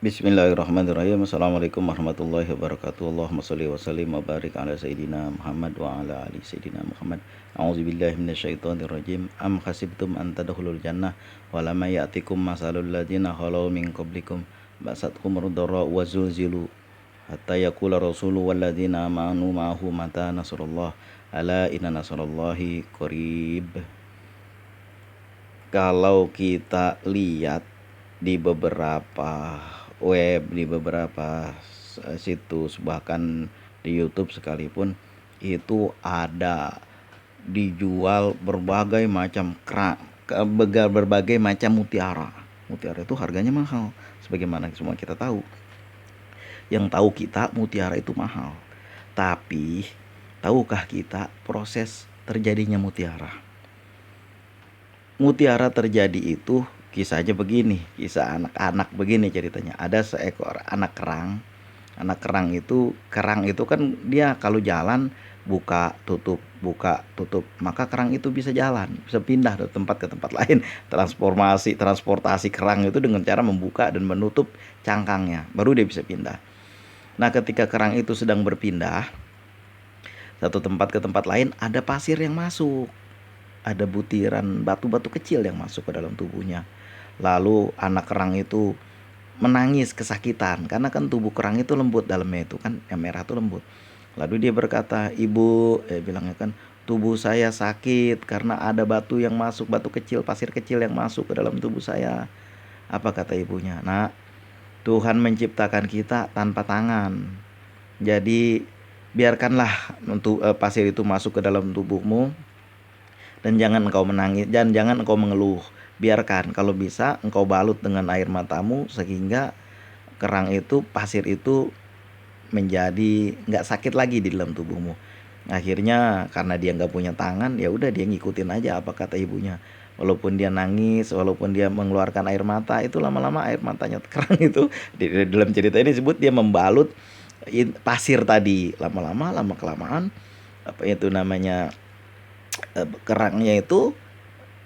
Bismillahirrahmanirrahim. Assalamualaikum warahmatullahi wabarakatuh. Allahumma sholli wa sallim wa barik ala sayyidina Muhammad wa ala ali sayyidina Muhammad. A'udzubillahi minasyaitonir rajim. Am hasibtum an tadkhulul jannah wa lam ya'tikum masalul ladzina khalu min qablikum ba'satkum dharra wa zulzilu hatta yaqula rasulu wal ladzina amanu ma'ahu mata nasrullah ala inna nasrullahi qarib. Kalau kita lihat di beberapa web, di beberapa situs, bahkan di YouTube sekalipun, itu ada dijual berbagai macam berbagai macam mutiara. Mutiara itu harganya mahal, sebagaimana semua kita tahu. Yang tahu kita, mutiara itu mahal. Tapi tahukah kita proses terjadinya mutiara? Mutiara terjadi itu kisahnya begini, kisah anak-anak begini ceritanya. Ada seekor anak kerang. Anak kerang itu kan dia kalau jalan buka tutup, maka kerang itu bisa jalan, bisa pindah dari tempat ke tempat lain. Transportasi kerang itu dengan cara membuka dan menutup cangkangnya, baru dia bisa pindah. Nah, ketika kerang itu sedang berpindah satu tempat ke tempat lain, ada pasir yang masuk, ada butiran batu-batu kecil yang masuk ke dalam tubuhnya. Lalu anak kerang itu menangis kesakitan, karena kan tubuh kerang itu lembut, dalamnya itu kan yang merah itu lembut. Lalu dia berkata, "Ibu," bilangnya kan, "tubuh saya sakit karena ada batu yang masuk, batu kecil, pasir kecil yang masuk ke dalam tubuh saya." Apa kata ibunya? "Nak, Tuhan menciptakan kita tanpa tangan. Jadi biarkanlah untuk pasir itu masuk ke dalam tubuhmu, dan jangan engkau menangis, dan jangan engkau mengeluh. Biarkan, kalau bisa engkau balut dengan air matamu sehingga kerang itu, pasir itu menjadi nggak sakit lagi di dalam tubuhmu." Akhirnya karena dia nggak punya tangan, ya udah dia ngikutin aja apa kata ibunya. Walaupun dia nangis, walaupun dia mengeluarkan air mata, itu lama-lama air matanya kerang itu di dalam cerita ini disebut dia membalut pasir tadi. Lama-lama, lama kelamaan, apa itu namanya, kerangnya itu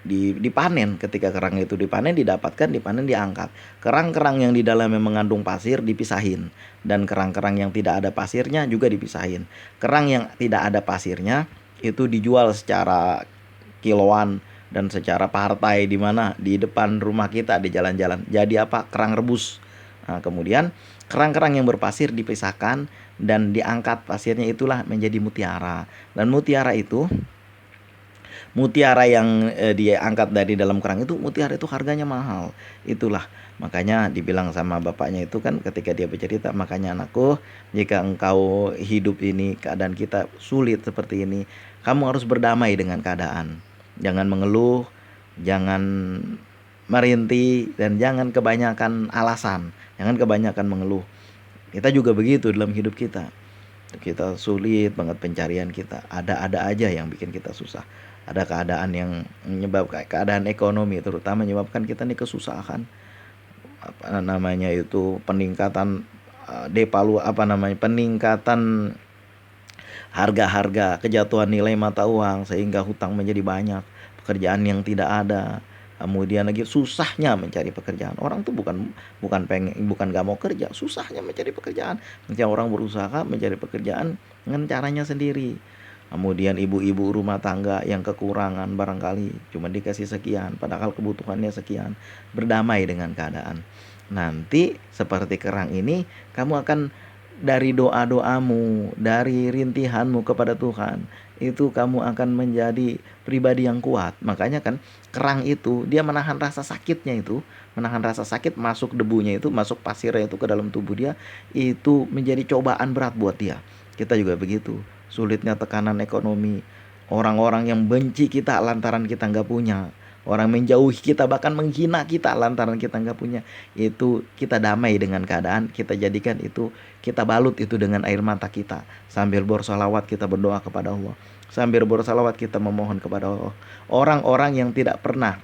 dipanen. Ketika kerang itu dipanen, diangkat. Kerang-kerang yang di dalamnya mengandung pasir dipisahin, dan kerang-kerang yang tidak ada pasirnya juga dipisahin. Kerang yang tidak ada pasirnya itu dijual secara kiloan dan secara partai di mana di depan rumah kita di jalan-jalan. Jadi apa? Kerang rebus. Nah, kemudian kerang-kerang yang berpasir dipisahkan dan diangkat pasirnya, itulah menjadi mutiara. Dan mutiara yang dia angkat dari dalam kerang itu, mutiara itu harganya mahal. Itulah makanya dibilang sama bapaknya itu kan ketika dia bercerita, "Makanya anakku, jika engkau hidup ini keadaan kita sulit seperti ini, kamu harus berdamai dengan keadaan. Jangan mengeluh, jangan merintih, dan jangan kebanyakan alasan, jangan kebanyakan mengeluh." Kita juga begitu dalam hidup kita. Kita sulit banget pencarian kita, ada-ada aja yang bikin kita susah. Ada keadaan yang menyebabkan, keadaan ekonomi terutama menyebabkan kita nih kesusahan. Apa namanya itu, peningkatan peningkatan harga-harga, kejatuhan nilai mata uang sehingga hutang menjadi banyak, pekerjaan yang tidak ada. Kemudian lagi susahnya mencari pekerjaan. Orang tuh bukan gak mau kerja, susahnya mencari pekerjaan. Nanti orang berusaha mencari pekerjaan dengan caranya sendiri. Kemudian ibu-ibu rumah tangga yang kekurangan barangkali cuma dikasih sekian, padahal kebutuhannya sekian. Berdamai dengan keadaan. Nanti seperti kerang ini, kamu akan dari doa-doamu, dari rintihanmu kepada Tuhan, itu kamu akan menjadi pribadi yang kuat. Makanya kan kerang itu dia menahan rasa sakitnya itu, menahan rasa sakit, masuk debunya itu, masuk pasirnya itu ke dalam tubuh dia, itu menjadi cobaan berat buat dia. Kita juga begitu, sulitnya tekanan ekonomi, orang-orang yang benci kita lantaran kita nggak punya, orang menjauhi kita, bahkan menghina kita lantaran kita nggak punya, itu kita damai dengan keadaan, kita jadikan itu, kita balut itu dengan air mata kita. Sambil bersolawat kita berdoa kepada Allah, sambil bersolawat kita memohon kepada Allah. Orang-orang yang tidak pernah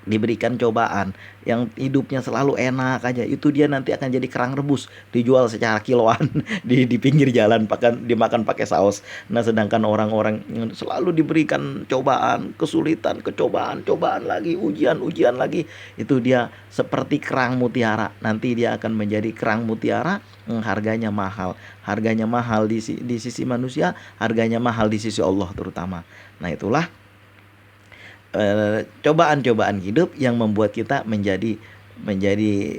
diberikan cobaan, yang hidupnya selalu enak aja, itu dia nanti akan jadi kerang rebus, dijual secara kiloan di pinggir jalan, dimakan pakai saus. Nah, sedangkan orang-orang yang selalu diberikan cobaan, kesulitan, cobaan lagi, ujian lagi, itu dia seperti kerang mutiara. Nanti dia akan menjadi kerang mutiara, harganya mahal. Harganya mahal di sisi manusia, harganya mahal di sisi Allah terutama. Nah, itulah cobaan-cobaan hidup yang membuat kita menjadi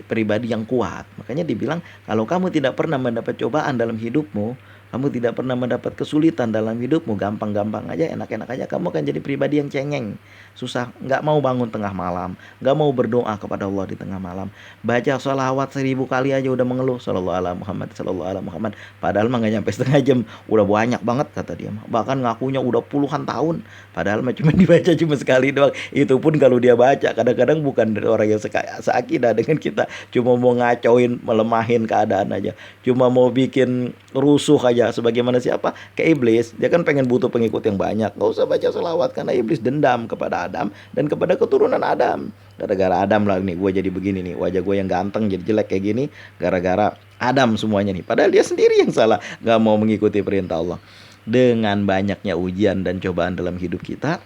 pribadi yang kuat. Makanya dibilang, kalau kamu tidak pernah mendapat cobaan dalam hidupmu, kamu tidak pernah mendapat kesulitan dalam hidupmu, gampang-gampang aja, enak-enak aja, kamu akan jadi pribadi yang cengeng, susah, nggak mau bangun tengah malam, nggak mau berdoa kepada Allah di tengah malam, baca sholawat 1000 kali aja udah mengeluh, sallallahu alaihi Muhammad, sallallahu alaihi Muhammad, padahal mah nggak nyampe setengah jam, udah banyak banget kata dia, bahkan ngakunya udah puluhan tahun, padahal mah cuma dibaca cuma sekali doang. Itu pun kalau dia baca, kadang-kadang bukan dari orang yang seakidah dengan kita, cuma mau ngacauin, melemahin keadaan aja, cuma mau bikin rusuh aja. Sebagaimana siapa? Ke iblis. Dia kan pengen butuh pengikut yang banyak. Gak usah baca selawat, karena iblis dendam kepada Adam dan kepada keturunan Adam. Gara-gara Adam lah nih gue jadi begini nih, wajah gue yang ganteng jadi jelek kayak gini, gara-gara Adam semuanya nih. Padahal dia sendiri yang salah, gak mau mengikuti perintah Allah. Dengan banyaknya ujian dan cobaan dalam hidup kita,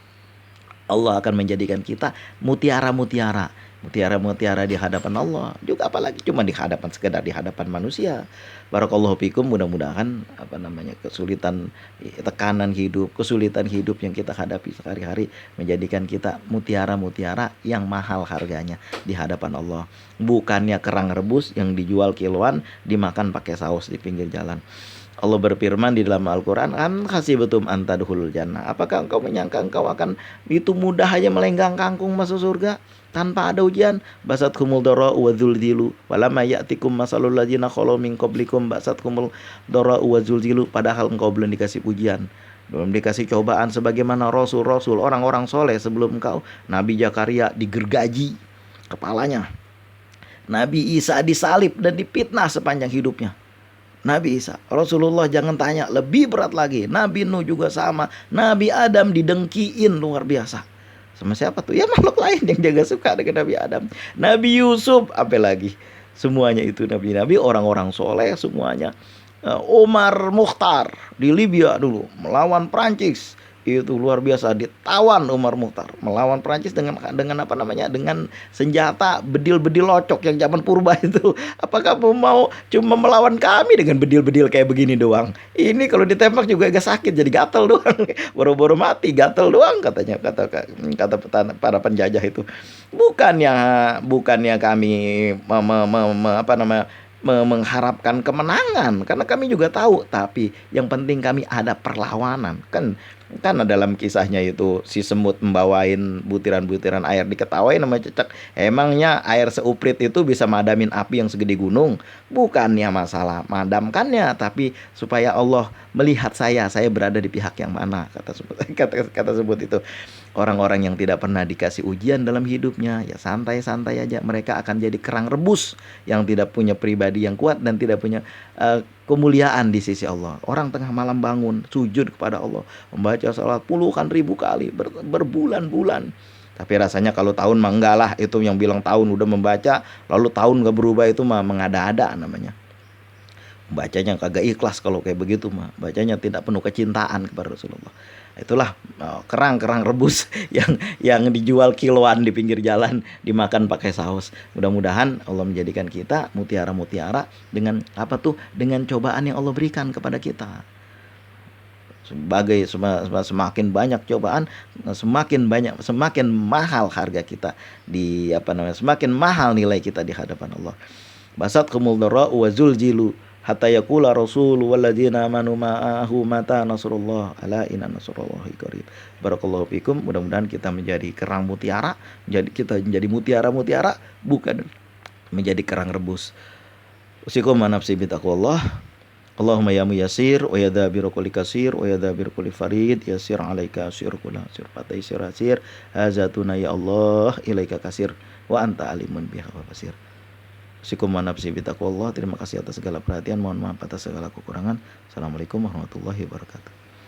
Allah akan menjadikan kita mutiara-mutiara, mutiara-mutiara di hadapan Allah. Juga apalagi cuma di hadapan, sekedar di hadapan manusia. Barakallahu fikum, mudah-mudahan kesulitan, tekanan hidup, kesulitan hidup yang kita hadapi sehari-hari menjadikan kita mutiara-mutiara yang mahal harganya di hadapan Allah. Bukannya kerang rebus yang dijual kiloan, dimakan pakai saus di pinggir jalan. Allah berfirman di dalam Al-Quran, "Am hasibatum an tadkhulul jannah." Apakah engkau menyangka engkau akan itu mudah aja melenggang kangkung masuk surga tanpa ada ujian? Basatkumul dhara'u wa dzulzilu walamma ya'tikum masalul ladzina khalu min qablikum basatkumul dhara'u wa dzulzilu. Padahal engkau belum dikasih ujian, belum dikasih cobaan sebagaimana rasul-rasul orang-orang soleh sebelum engkau. Nabi Zakaria digergaji kepalanya, Nabi Isa disalib dan dipitnah sepanjang hidupnya. Nabi Isa, Rasulullah jangan tanya, lebih berat lagi. Nabi Nuh juga sama. Nabi Adam didengkiin luar biasa. Sama siapa tuh? Ya makhluk lain yang jaga suka dengan Nabi Adam. Nabi Yusuf, apa lagi? Semuanya itu nabi-nabi, orang-orang soleh semuanya. Omar Mukhtar di Libya dulu melawan Prancis. Itu luar biasa, ditawan Umar Mukhtar melawan Prancis dengan apa namanya, dengan senjata bedil-bedil locok yang zaman purba itu. Apakah kamu mau cuma melawan kami dengan bedil-bedil kayak begini doang? Ini kalau ditembak juga agak sakit, jadi gatel doang. Boro-boro mati, gatel doang katanya, kata para penjajah itu. Bukannya kami mengharapkan kemenangan, karena kami juga tahu, tapi yang penting kami ada perlawanan. Kan dalam kisahnya itu si semut membawain butiran-butiran air, diketawain sama cecek. Emangnya air seuprit itu bisa madamin api yang segede gunung? Bukannya masalah madamkannya, tapi supaya Allah melihat saya berada di pihak yang mana, kata sebut itu. Orang-orang yang tidak pernah dikasih ujian dalam hidupnya, ya santai-santai aja, mereka akan jadi kerang rebus yang tidak punya pribadi yang kuat dan tidak punya kemuliaan di sisi Allah. Orang tengah malam bangun sujud kepada Allah, membaca salat puluhan ribu kali berbulan-bulan. Tapi rasanya kalau tahun mah enggak lah, itu yang bilang tahun udah membaca lalu tahun gak berubah itu mah mengada-ada namanya. Bacanya kagak ikhlas kalau kayak begitu mah, bacanya tidak penuh kecintaan kepada Rasulullah. Itulah kerang-kerang rebus yang dijual kiloan di pinggir jalan, dimakan pakai saus. Mudah-mudahan Allah menjadikan kita mutiara-mutiara dengan dengan cobaan yang Allah berikan kepada kita. Semakin banyak cobaan, semakin mahal harga kita semakin mahal nilai kita di hadapan Allah. Basatkumul dhara'u wa zulzilu hatta yaqula rasul walladzina amanu ma'ahu mata nasrullah ala inna nasrullahi qarib. Barakallahu fikum. Mudah-mudahan kita menjadi kerang mutiara, kita menjadi mutiara-mutiara, bukan menjadi kerang rebus. Usikum nafsi bitaqwallah. Allahumma ya muyassir wa ya dabiru kulli kasir wa ya dabiru kulli farid yasir alaika asyir kula asyir fataisir asir hazatuna ya Allah ilaika kasir wa anta alimun biha wa basir. Usikum nafsi bitaqwallah. Terima kasih atas segala perhatian, mohon maaf atas segala kekurangan. Assalamualaikum warahmatullahi wabarakatuh.